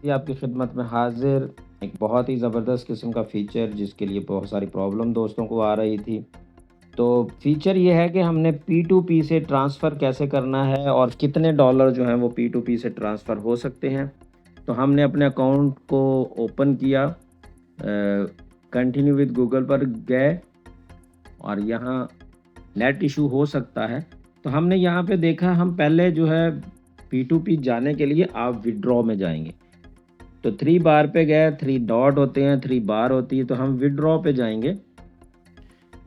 जी, आपकी खिदमत में हाज़िर। एक बहुत ही ज़बरदस्त किस्म का फ़ीचर जिसके लिए बहुत सारी प्रॉब्लम दोस्तों को आ रही थी। तो फ़ीचर ये है कि हमने P2P से ट्रांसफ़र कैसे करना है और कितने डॉलर जो हैं वो P2P से ट्रांसफ़र हो सकते हैं। तो हमने अपने अकाउंट को ओपन किया, कंटिन्यू विद गूगल पर गए और यहाँ नेट इशू हो सकता है। तो हमने यहाँ पे देखा, हम पहले जो है P2P जाने के लिए आप विथड्रॉ में जाएँगे। तो 3 बार पे गए, 3 डॉट होते हैं, 3 बार होती है, तो हम विथड्रॉ पे जाएँगे।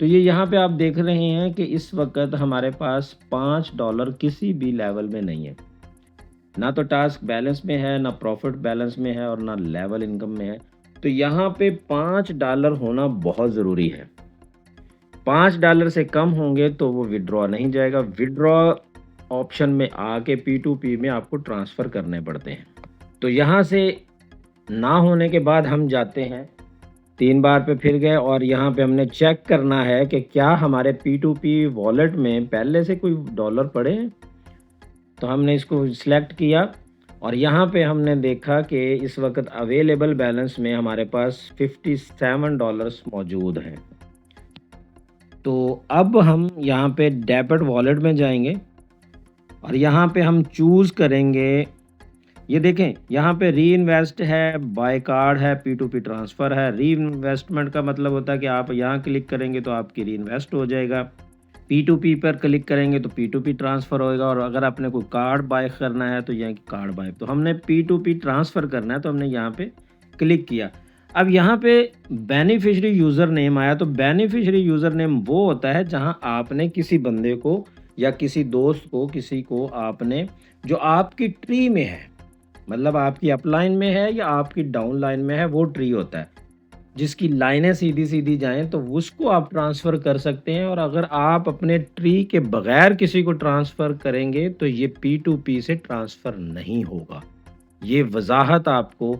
तो ये यहाँ पे आप देख रहे हैं कि इस वक़्त हमारे पास $5 किसी भी लेवल में नहीं है। ना तो टास्क बैलेंस में है, ना प्रॉफ़िट बैलेंस में है और ना लेवल इनकम में है। तो यहाँ पे $5 होना बहुत ज़रूरी है। $5 से कम होंगे तो वो विथड्रॉ नहीं जाएगा। विथड्रॉ ऑप्शन में आके P2P में आपको ट्रांसफ़र करने पड़ते हैं। तो यहाँ से ना होने के बाद हम जाते हैं, 3 बार पे फिर गए और यहाँ पे हमने चेक करना है कि क्या हमारे P2P वॉलेट में पहले से कोई डॉलर पड़े हैं। तो हमने इसको सिलेक्ट किया और यहाँ पे हमने देखा कि इस वक़्त अवेलेबल बैलेंस में हमारे पास $57 मौजूद हैं। तो अब हम यहाँ पे डेबिट वॉलेट में जाएँगे और यहाँ पे हम चूज़ करेंगे, ये देखें यहाँ पे री-इन्वेस्ट है, बाय कार्ड है, P2P ट्रांसफ़र है। री-इन्वेस्टमेंट का मतलब होता है कि आप यहाँ क्लिक करेंगे तो आपकी री-इन्वेस्ट हो जाएगा। P2P पर क्लिक करेंगे तो P2P ट्रांसफ़र होएगा और अगर आपने कोई कार्ड बाय करना है तो यहाँ कार्ड बाय। तो हमने P2P ट्रांसफ़र करना है तो हमने यहाँ पे क्लिक किया। अब यहाँ पे बेनिफिशियरी यूज़र नेम आया, तो बेनिफिशियरी यूज़र नेम वो होता है जहाँ आपने किसी बंदे को या किसी दोस्त को, किसी को आपने, जो आपकी ट्री में है, मतलब आपकी अपलाइन में है या आपकी डाउन लाइन में है, वो ट्री होता है। जिसकी लाइनें सीधी-सीधी जाएँ तो उसको आप ट्रांसफ़र कर सकते हैं और अगर आप अपने ट्री के बगैर किसी को ट्रांसफ़र करेंगे तो ये P2P से ट्रांसफ़र नहीं होगा। ये वज़ाहत आपको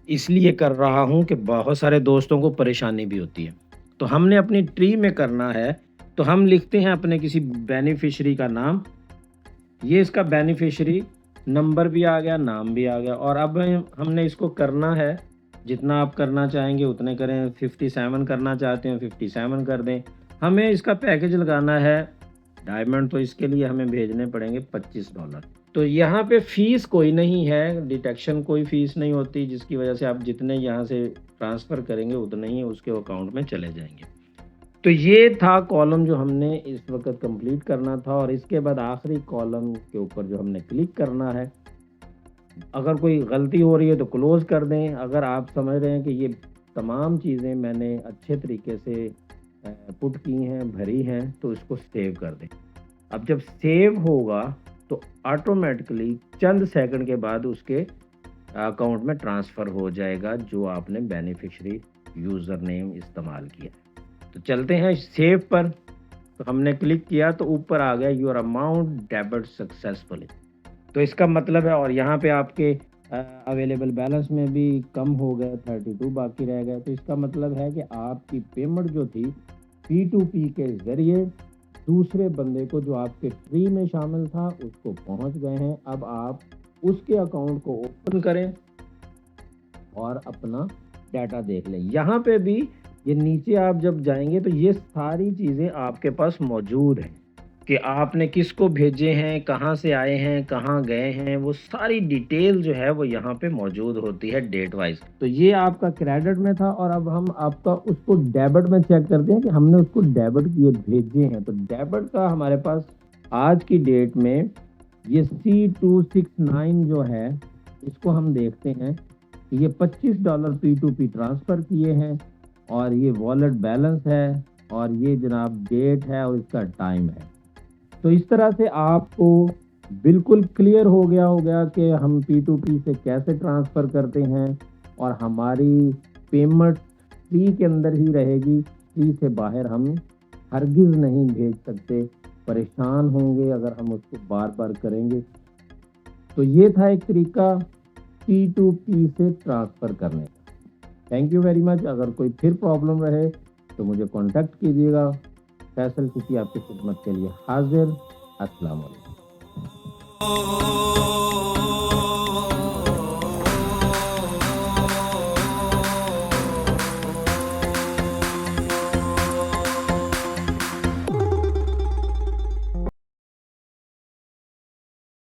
इसलिए कर रहा हूँ कि बहुत सारे दोस्तों को परेशानी भी होती है। तो हमने अपनी ट्री में करना है, तो हम लिखते हैं अपने किसी बेनिफिशियरी का नाम। ये इसका बेनिफिशियरी नंबर भी आ गया, नाम भी आ गया और अब हमने इसको करना है, जितना आप करना चाहेंगे उतने करें। 57 करना चाहते हैं 57 कर दें। हमें इसका पैकेज लगाना है डायमंड, तो इसके लिए हमें भेजने पड़ेंगे $25। तो यहाँ पे फ़ीस कोई नहीं है, डिटेक्शन कोई फ़ीस नहीं होती, जिसकी वजह से आप जितने यहाँ से ट्रांसफ़र करेंगे उतने ही उसके अकाउंट में चले जाएँगे। तो ये था कॉलम जो हमने इस वक़्त कंप्लीट करना था और इसके बाद आखिरी कॉलम के ऊपर जो हमने क्लिक करना है। अगर कोई गलती हो रही है तो क्लोज़ कर दें। अगर आप समझ रहे हैं कि ये तमाम चीज़ें मैंने अच्छे तरीके से पुट की हैं, भरी हैं, तो इसको सेव कर दें। अब जब सेव होगा तो ऑटोमेटिकली चंद सेकंड के बाद उसके अकाउंट में ट्रांसफ़र हो जाएगा जो आपने बेनिफिशियरी यूज़र नेम इस्तेमाल किया है। तो चलते हैं सेव पर। तो हमने क्लिक किया तो ऊपर आ गया योर अमाउंट डेबिट सक्सेसफुली। तो इसका मतलब है, और यहाँ पे आपके अवेलेबल बैलेंस में भी कम हो गए, 32 बाकी रह गए। तो इसका मतलब है कि आपकी पेमेंट जो थी P2P के ज़रिए दूसरे बंदे को, जो आपके ट्री में शामिल था, उसको पहुँच गए हैं। अब आप उसके अकाउंट को ओपन करें और अपना डाटा देख लें। यहाँ पे भी ये नीचे आप जब जाएँगे तो ये सारी चीज़ें आपके पास मौजूद हैं कि आपने किसको भेजे हैं, कहाँ से आए हैं, कहाँ गए हैं, वो सारी डिटेल जो है वो यहाँ पे मौजूद होती है डेट वाइज़। तो ये आपका क्रेडिट में था और अब हम आपका उसको डेबिट में चेक करते हैं कि हमने उसको डेबिट किए भेजे हैं। तो डेबिट का हमारे पास आज की डेट में ये C269 जो है, इसको हम देखते हैं। ये $25 P2P ट्रांसफ़र किए हैं और ये वॉलेट बैलेंस है और ये जनाब डेट है और इसका टाइम है। तो इस तरह से आपको बिल्कुल क्लियर हो गया होगा कि हम P2P से कैसे ट्रांसफ़र करते हैं और हमारी पेमेंट ट्री के अंदर ही रहेगी, ट्री से बाहर हम हरगिज़ नहीं भेज सकते। परेशान होंगे अगर हम उसको बार-बार करेंगे। तो ये था एक तरीका P2P से ट्रांसफ़र करने का। Thank you very much. अगर कोई फिर प्रॉब्लम रहे तो मुझे कॉन्टैक्ट कीजिएगा। फैसल किसी आपकी खिदमत के लिए हाज़िर। अस्सलाम वालेकुम।